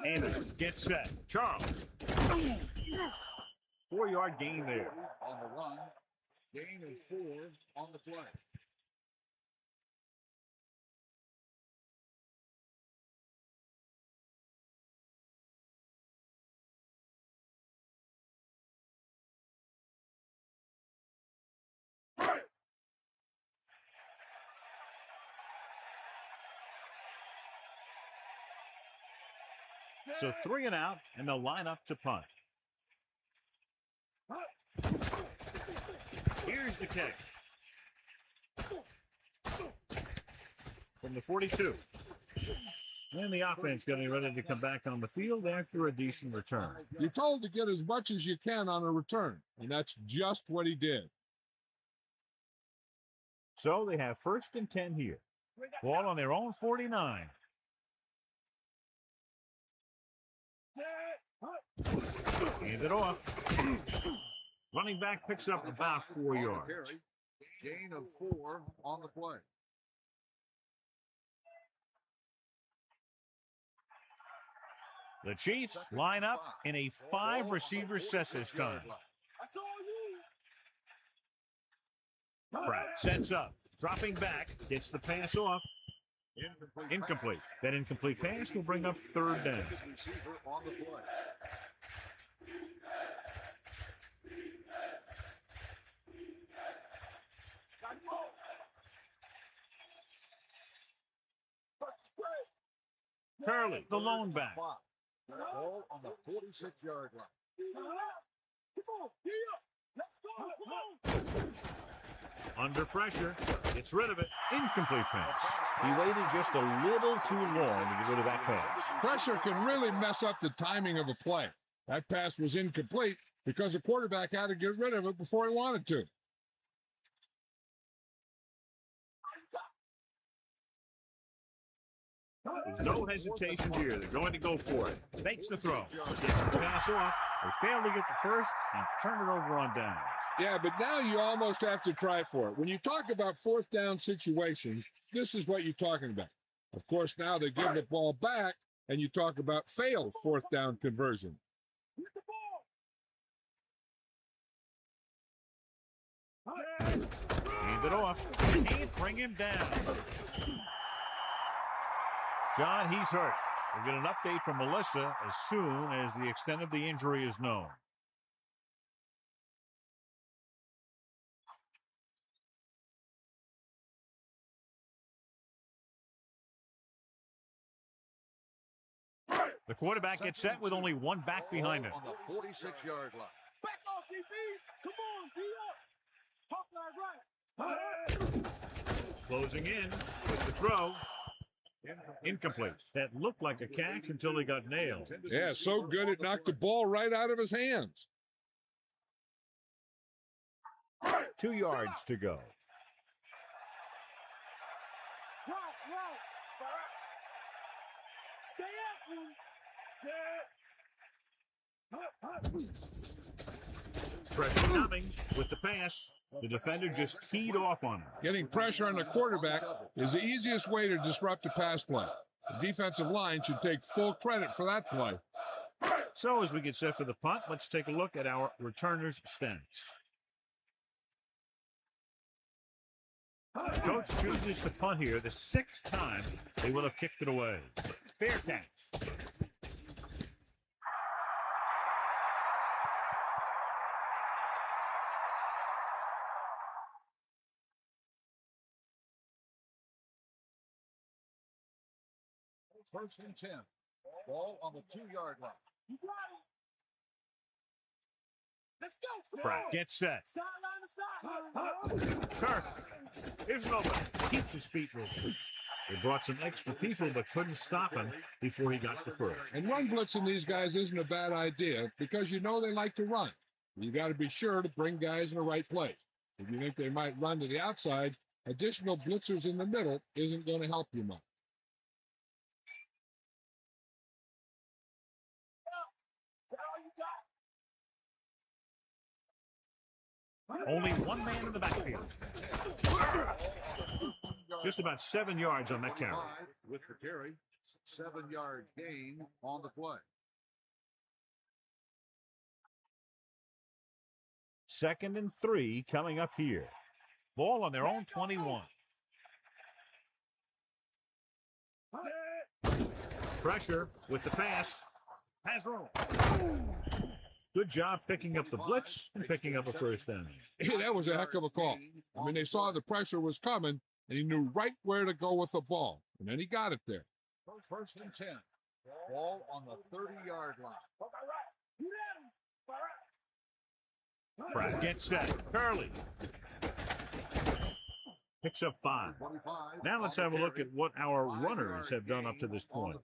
S1: Anderson gets set. Charles. 4-yard gain there.
S3: On the run. Gain of 4 on the play.
S1: So 3 and out, and they'll line up to punt. Here's the kick. From the 42. And the offense getting ready to come back on the field after a decent return.
S2: You're told to get as much as you can on a return, and that's just what he did.
S1: So they have first and 10 here. Ball on their own 49. Hand it off. Running back picks up about 4 yards.
S3: Gain of 4 on the play.
S1: The Chiefs line up in a 5-receiver set this time. Pratt sets up, dropping back, gets the pass off. Incomplete. That incomplete pass will bring up third down. Curley, the lone back.
S3: Ball on the 46-yard line.
S1: Under pressure, gets rid of it. Incomplete pass. He waited just a little too long to get rid of that pass.
S2: Pressure can really mess up the timing of a play. That pass was incomplete because the quarterback had to get rid of it before he wanted to.
S1: There's no hesitation here. They're going to go for it. Makes the throw. Gets the pass off. They fail to get the first and turn it over on downs.
S2: Yeah, but now you almost have to try for it. When you talk about fourth down situations, this is what you're talking about. Of course, now they give the ball back, and you talk about failed fourth down conversion.
S1: Hand it off. Can't bring him down. John, he's hurt. We'll get an update from Melissa as soon as the extent of the injury is known. The quarterback gets set with only one back behind him.
S3: On the 46-yard line.
S5: Back off, DB. Come on, D up. Hawkeye right.
S1: Closing in with the throw. Incomplete. That looked like a catch until he got nailed.
S2: Yeah, so good it knocked the ball right out of his hands.
S1: 2 yards to go. Pressure coming with the pass. The defender just teed off on him.
S2: Getting pressure on the quarterback is the easiest way to disrupt a pass play. The defensive line should take full credit for that play.
S1: So as we get set for the punt, let's take a look at our returners' stats. Coach chooses to punt here the 6th time they will have kicked it away. Fair catch.
S3: First and 10. Ball on the 2-yard line.
S5: Let's go.
S1: Pratt gets set.
S5: Sideline to sideline.
S1: Kirk. Here's nobody. Keeps his feet moving. They brought some extra people but couldn't stop him before he got the first.
S2: And run blitzing these guys isn't a bad idea because you know they like to run. You got to be sure to bring guys in the right place. If you think they might run to the outside, additional blitzers in the middle isn't going to help you much.
S1: Only one man in the backfield. Just about 7 yards on that carry.
S3: With the carry, 7-yard gain on the play.
S1: 2nd and 3 coming up here. Ball on their own 21. Pressure with the pass. Pass roll. Good job picking up the blitz and picking up a first down.
S2: That was a heck of a call. I mean, they saw the pressure was coming, and he knew right where to go with the ball. And then he got it there.
S3: First and 10. Ball on the 30-yard line.
S1: Pratt gets set. Curley picks up 5. Now let's have a look at what our runners have done up to this point.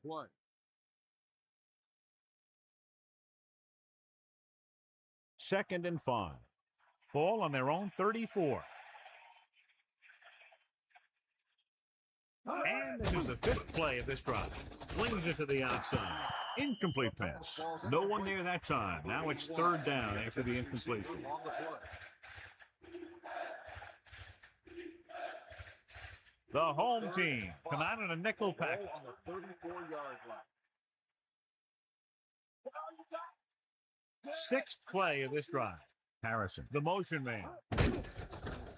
S1: 2nd and 5. Ball on their own 34. And this is the 5th play of this drive. Flings it to the outside. Incomplete pass. No one there that time. Now it's 3rd down after the incompletion. The home team come out in a nickel package.
S3: On the 34-yard line.
S1: 6th play of this drive. Harrison, the motion man.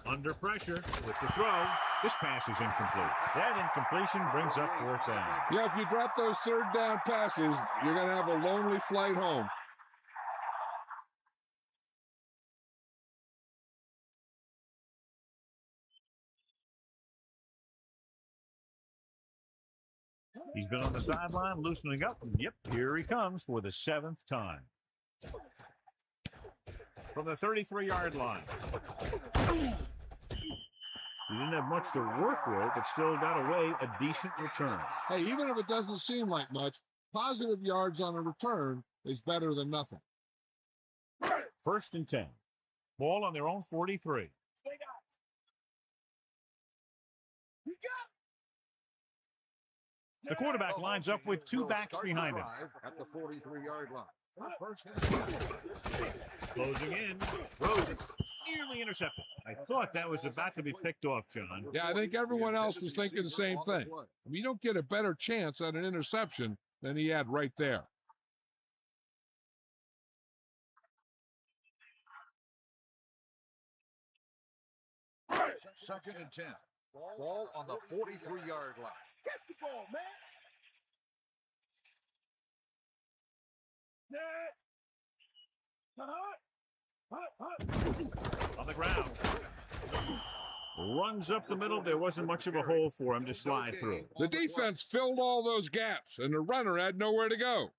S1: Under pressure with the throw. This pass is incomplete. That incompletion brings up 4th down.
S2: Yeah, if you drop those 3rd down passes, you're going to have a lonely flight home.
S1: He's been on the sideline loosening up. Yep, here he comes for the 7th time. From the 33-yard line. He didn't have much to work with, but still got away a decent return.
S2: Hey, even if it doesn't seem like much, positive yards on a return is better than nothing.
S1: 1st and 10. Ball on their own 43. The quarterback lines up with 2 backs behind him.
S3: At the 43-yard line. 1st and 10.
S1: Closing in. Rosen. Nearly intercepted. I thought that was about to be picked off, John.
S2: Yeah, I think everyone else was thinking the same thing. You don't get a better chance at an interception than he had right there.
S3: 2nd and 10. Ball on the 43-yard line.
S5: Catch the ball, man.
S1: On the ground. Runs up the middle. There wasn't much of a hole for him to slide through.
S2: The defense filled all those gaps, and the runner had nowhere to go.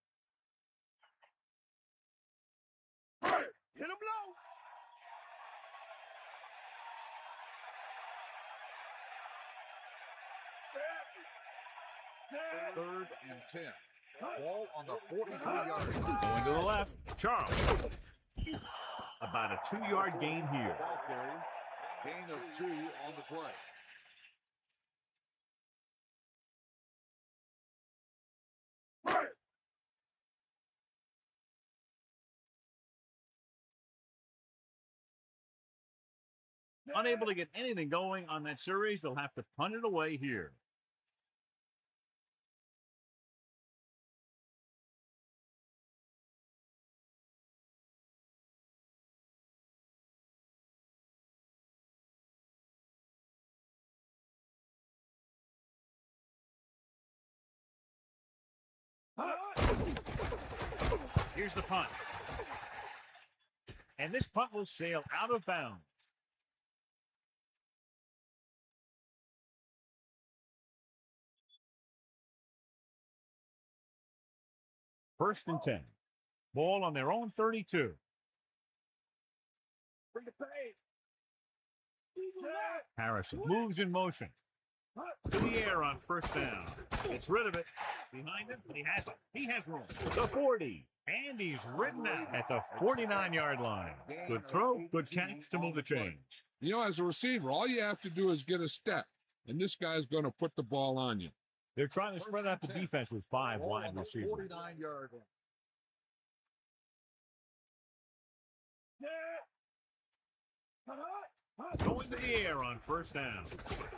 S5: Hit him low.
S3: 3rd and 10. Ball on the 43-yard line.
S1: Going to the left. Charles. About a 2-yard gain here.
S3: Gain of 2 on the play.
S1: Unable to get anything going on that series, they'll have to punt it away here. Here's the punt. And this punt will sail out of bounds. First and 10. Ball on their own 32.
S5: Bring the pace.
S1: Harrison moves in motion. To the air on 1st down. Gets rid of it. Behind him, he has it. He has room. The 40. And he's ridden out at the 49-yard line. Good throw, good catch to move the chains.
S2: You know, as a receiver, all you have to do is get a step, and this guy's going to put the ball on you.
S1: They're trying to spread out the defense with 5 wide receivers.
S3: 49-yard
S5: line.
S1: Going to the air on 1st down.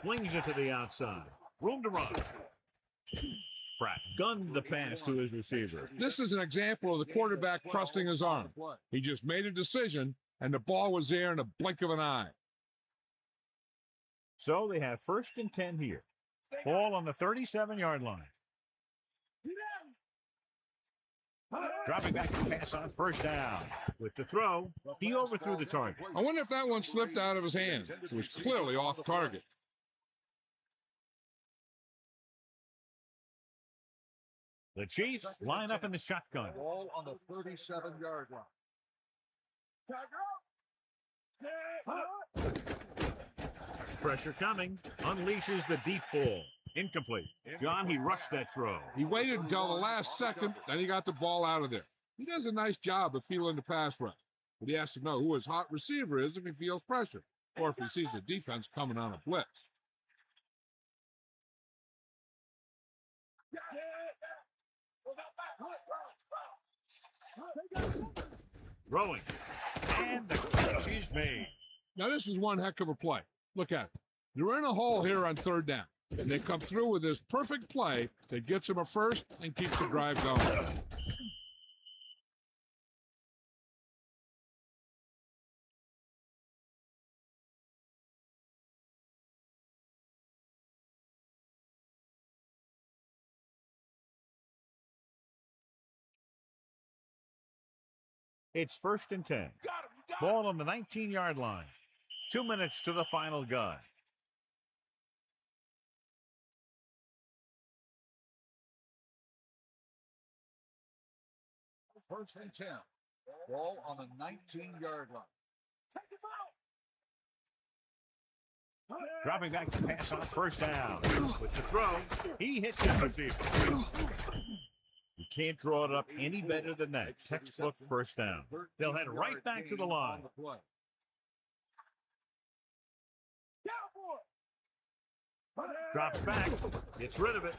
S1: Flings it to the outside. Room to run. Pratt gunned the pass to his receiver.
S2: This is an example of the quarterback trusting his arm. He just made a decision, and the ball was there in a blink of an eye.
S1: So they have 1st and 10 here. Ball on the 37-yard line. Dropping back to pass on 1st down. With the throw, he overthrew the target.
S2: I wonder if that one slipped out of his hand. It was clearly off target.
S1: The Chiefs line up in the shotgun.
S3: Ball on the 37-yard line.
S1: Pressure coming. Unleashes the deep ball. Incomplete. John, he rushed that throw.
S2: He waited until the last second, then he got the ball out of there. He does a nice job of feeling the pass rush, but he has to know who his hot receiver is if he feels pressure, or if he sees the defense coming on a blitz.
S1: Throwing. And the catch is made.
S2: Now, this is one heck of a play. Look at it. They're in a hole here on 3rd down, and they come through with this perfect play that gets them a first and keeps the drive going.
S1: It's 1st and 10. Ball on the 19-yard line. 2 minutes to the final gun.
S3: First and 10. Ball on the 19-yard line.
S1: Dropping back to pass on first down. With the throw, he hits his receiver. You can't draw it up any better than that. Textbook first down. They'll head right back to the line. Drops back, gets rid of it.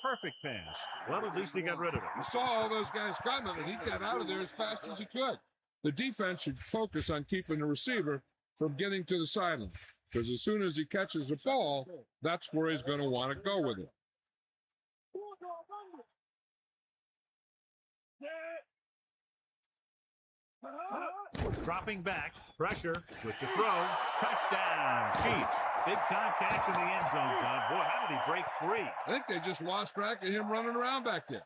S1: Perfect pass. Well, at least he got rid of it.
S2: He saw all those guys coming, and he got out of there as fast as he could. The defense should focus on keeping the receiver from getting to the sideline, because as soon as he catches the ball, that's where he's going to want to go with it.
S1: Dropping back, pressure with the throw, touchdown, Chiefs. Big time catch in the end zone, John. Boy, how did he break free?
S2: I think they just lost track of him running around back there.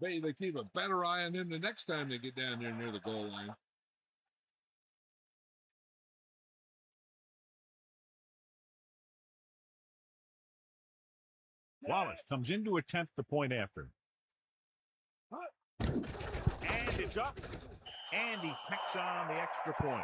S2: Maybe they keep a better eye on him the next time they get down there near the goal line.
S1: Wallace comes in to attempt the point after. And it's up. And he tacks on the extra point.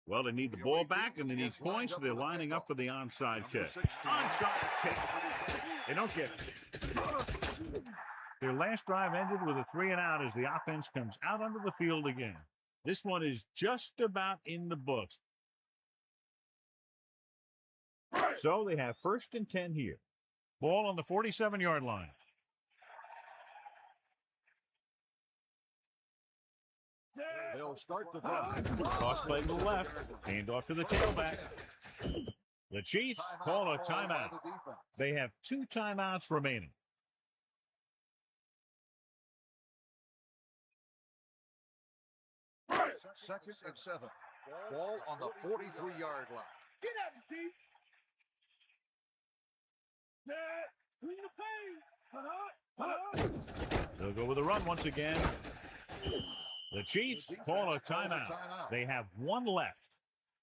S1: Well, they need the ball back, and they need points, so they're lining up for the onside kick. Onside kick. They don't get it. Their last drive ended with a 3-and-out as the offense comes out onto the field again. This one is just about in the books. So they have first and 10 here. Ball on the 47-yard line.
S3: They'll start the drive.
S1: Cross play to the left. Hand off to the tailback. The Chiefs call a timeout. They have 2 timeouts remaining.
S3: Second and 7. Ball on the 43-yard line.
S5: Get out of the deep.
S1: They'll go with a run once again. The Chiefs call a timeout. They have 1 left.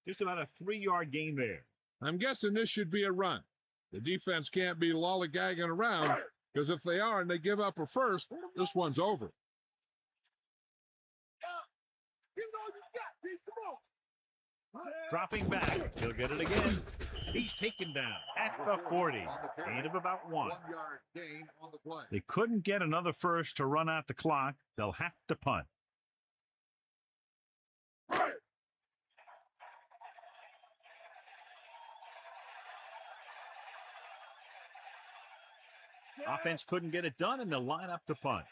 S1: Just about a 3-yard gain there.
S2: I'm guessing this should be a run. The defense can't be lollygagging around, because if they are and they give up a first, this one's over.
S1: Dropping back. He'll get it again. He's taken down at the 40. Gain of about 1.
S3: 1-yard gain on the play.
S1: They couldn't get another first to run out the clock. They'll have to punt. Offense couldn't get it done, and they'll line up to punt.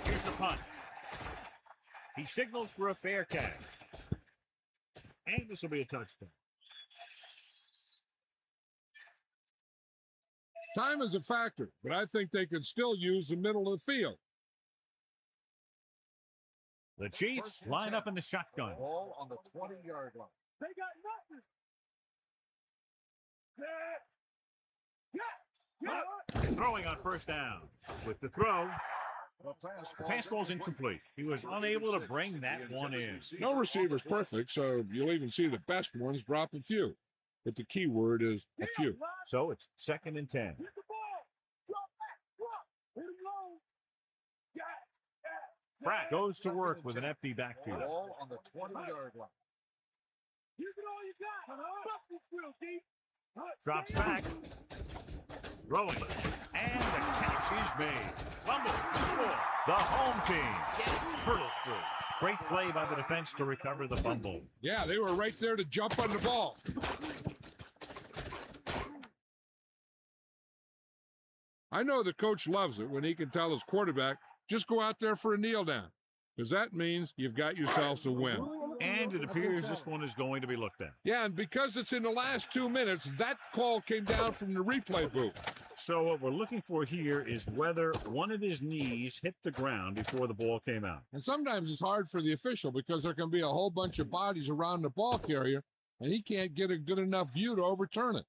S1: Here's the punt. He signals for a fair catch. And this will be a touchdown.
S2: Time is a factor, but I think they could still use the middle of the field.
S1: The Chiefs line up in the shotgun.
S3: Ball on the 20-yard line.
S5: They got nothing.
S1: Throwing on first down. With the throw, the pass ball's incomplete. He was unable to bring that one in.
S2: No receiver's perfect, so you'll even see the best ones drop a few. But the key word is a few.
S1: So it's second and 10.
S5: Hit the ball. Drop back. Drop. Hit him low.
S1: Pratt goes to work with an empty backfield.
S3: Ball on the 20-yard line.
S5: Give it all you got. Bust this real deep.
S1: Drops back. Throwing. And the catch is made. Fumble. Score. The home team hurdles through. Great play by the defense to recover the fumble.
S2: Yeah, they were right there to jump on the ball. I know the coach loves it when he can tell his quarterback, just go out there for a kneel down. because that means you've got yourselves a win.
S1: And it appears this one is going to be looked at.
S2: Yeah, and because it's in the last 2 minutes, that call came down from the replay booth.
S1: So what we're looking for here is whether one of his knees hit the ground before the ball came out.
S2: And sometimes it's hard for the official because there can be a whole bunch of bodies around the ball carrier, and he can't get a good enough view to overturn it.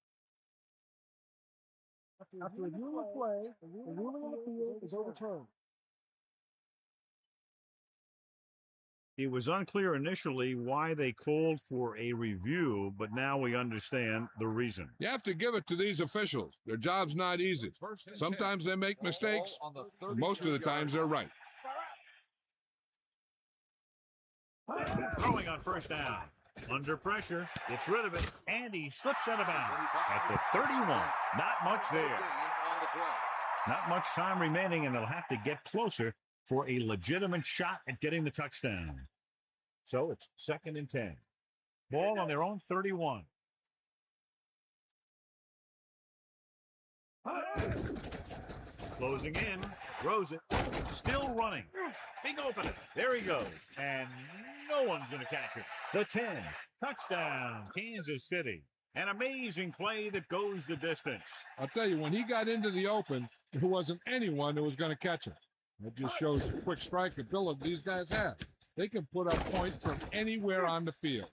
S5: After reviewing the play, the ruling on the field is overturned.
S1: It was unclear initially why they called for a review, but now we understand the reason.
S2: You have to give it to these officials. Their job's not easy. Sometimes they make mistakes, but most of the times they're right.
S1: Throwing on first down. Under pressure, gets rid of it, and he slips out of bounds at the 31. Not much there. Not much time remaining, and they'll have to get closer for a legitimate shot at getting the touchdown. So it's 2nd and 10. Ball on their own 31. Closing in, throws it, still running. Big opening. There he goes. And no one's going to catch it. The 10. Touchdown, Kansas City. An amazing play that goes the distance.
S2: I'll tell you, when he got into the open, there wasn't anyone that was going to catch him. That just shows the quick strike ability these guys have. They can put up points from anywhere on the field.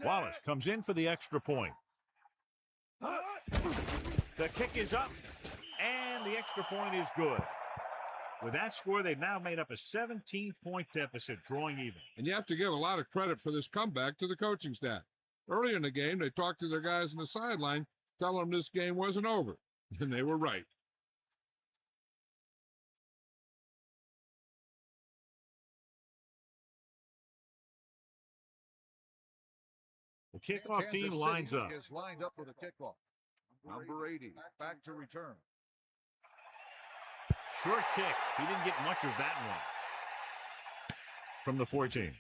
S1: Wallace comes in for the extra point. The kick is up, and the extra point is good. With that score, they've now made up a 17-point deficit, drawing even.
S2: And you have to give a lot of credit for this comeback to the coaching staff. Earlier in the game, they talked to their guys on the sideline, telling them this game wasn't over, and they were right.
S1: The kickoff team lines up.
S3: Is lined up for the kickoff. Number 80, back to return.
S1: Short kick. He didn't get much of that one. From the 14.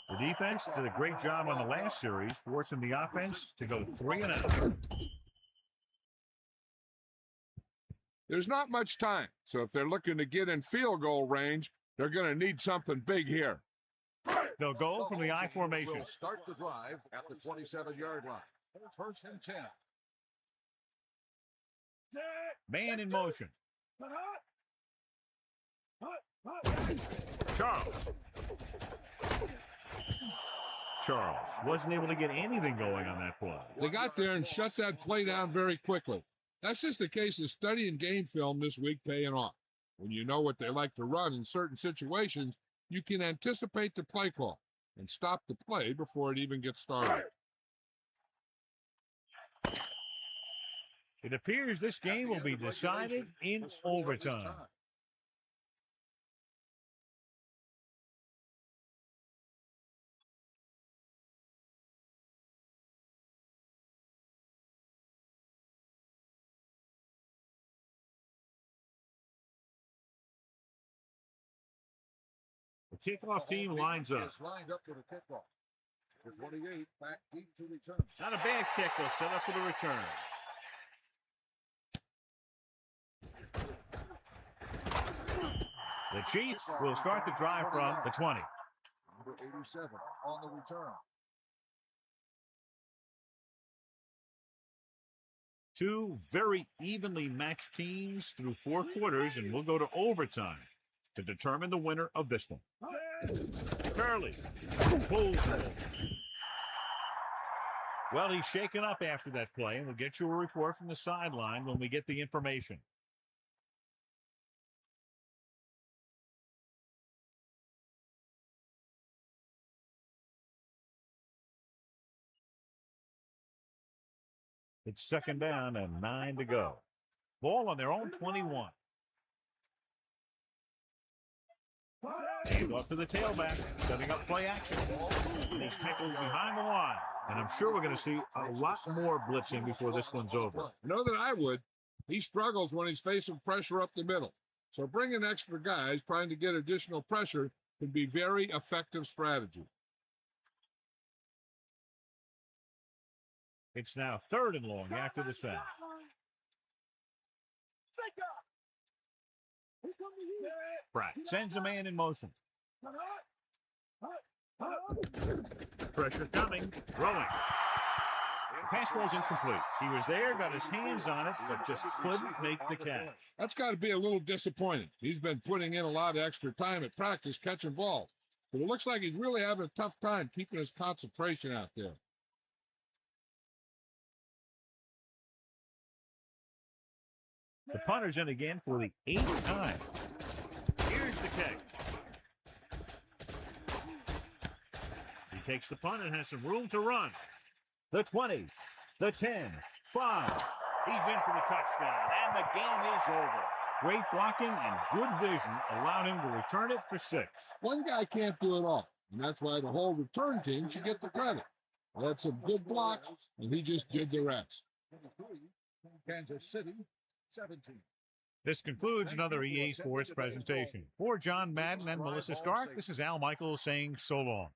S1: The defense did a great job on the last series, forcing the offense to go 3 and out.
S2: There's not much time, so if they're looking to get in field goal range, they're going to need something big here.
S1: They'll go from the I formation.
S3: Will start the drive at the 27-yard line. 1st and 10.
S1: Man in motion. Charles wasn't able to get anything going on that play.
S2: They got there and shut that play down very quickly. That's just a case of studying game film this week paying off. When you know what they like to run in certain situations, you can anticipate the play call and stop the play before it even gets started.
S1: It appears this game will be decided in overtime. The kickoff team lines up.
S3: Lined up for the kickoff. The 28 back deep to return.
S1: Not a bad kick. They'll set up for the return. The Chiefs will start the drive from the 20.
S3: Number 87 on the return.
S1: Two very evenly matched teams through 4 quarters, and we'll go to overtime to determine the winner of this one. Curley pulls the ball. Well, he's shaken up after that play, and we'll get you a report from the sideline when we get the information. It's 2nd down and 9 to go. Ball on their own 21. Hand off to the tailback, setting up play action. And he's tackled behind the line. And I'm sure we're going to see a lot more blitzing before this one's over.
S2: I know that I would. He struggles when he's facing pressure up the middle. So bringing extra guys trying to get additional pressure can be very effective strategy.
S1: It's now 3rd and long after the sack. Pratt sends a man in motion. Pressure coming, throwing. The pass ball's incomplete. He was there, got his hands on it, but just couldn't make the catch.
S2: That's got to be a little disappointing. He's been putting in a lot of extra time at practice catching balls, but it looks like he's really having a tough time keeping his concentration out there.
S1: The punter's in again for the 8th time. Here's the kick. He takes the punt and has some room to run. The 20, the 10, 5. He's in for the touchdown, and the game is over. Great blocking and good vision allowed him to return it for 6.
S2: One guy can't do it all, and that's why the whole return team should get the credit. That's some good blocks, and he just did the rest.
S3: Kansas City, 17.
S1: This concludes another EA Sports presentation. For John Madden and Melissa Stark, this is Al Michaels saying so long.